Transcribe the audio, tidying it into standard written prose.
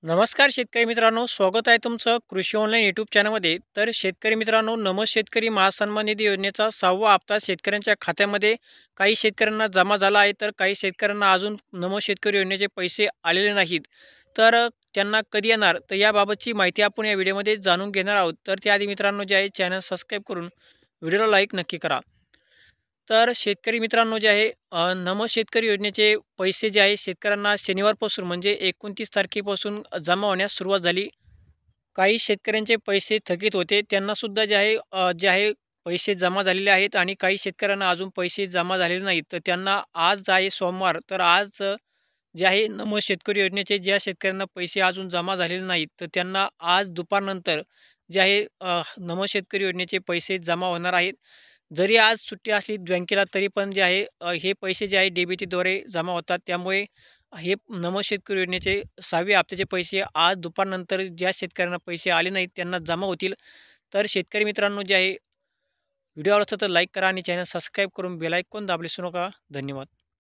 नमस्कार शेतकरी मित्रांनो, स्वागत आहे तुमचं कृषी ऑनलाईन यूट्यूब चॅनलमध्ये. तर शेतकरी मित्रांनो, शेतकरी महासन्मान निधी योजनेचा 6वा हप्ता शेतकऱ्यांच्या खात्यामध्ये काही शेतकऱ्यांना जमा झाला आहे, तर काही शेतकऱ्यांना अजून शेतकरी योजनेचे पैसे आलेले नाहीत. तर त्यांना कधी येणार, तर याबाबतची माहिती आपण या व्हिडिओमध्ये जाणून घेणार आहोत. तर त्याआधी मित्रांनो, जे आहे चॅनल सबस्क्राईब करून व्हिडिओला लाईक नक्की करा. तर शेतकरी मित्रांनो, जे आहे शेतकरी योजनेचे पैसे जे आहे शेतकऱ्यांना शनिवारपासून म्हणजे 29 तारखेपासून जमा होण्यास सुरुवात झाली. काही शेतकऱ्यांचे पैसे थकीत होते, त्यांनासुद्धा जे आहे पैसे जमा झालेले आहेत आणि काही शेतकऱ्यांना अजून पैसे जमा झालेले नाहीत. तर त्यांना आज आहे सोमवार, तर आज जे आहे शेतकरी योजनेचे ज्या शेतकऱ्यांना पैसे अजून जमा झालेले नाहीत, तर त्यांना आज दुपारनंतर जे आहे शेतकरी योजनेचे पैसे जमा होणार आहेत. जरी आज सुट्टी असली बँकेला, तरी पण जे आहे हे पैसे जे आहे डी-बी-टीद्वारे जमा होतात. त्यामुळे हे शेतकरी योजनेचे 6व्या हप्त्याचे पैसे आज दुपारनंतर ज्या शेतकऱ्यांना पैसे आले नाहीत त्यांना जमा होतील. तर शेतकरी मित्रांनो, जे आहे व्हिडिओ आवडला तर लाईक करा आणि चॅनल सबस्क्राईब करून बेल आयकॉन दाबले विसरू नका. धन्यवाद.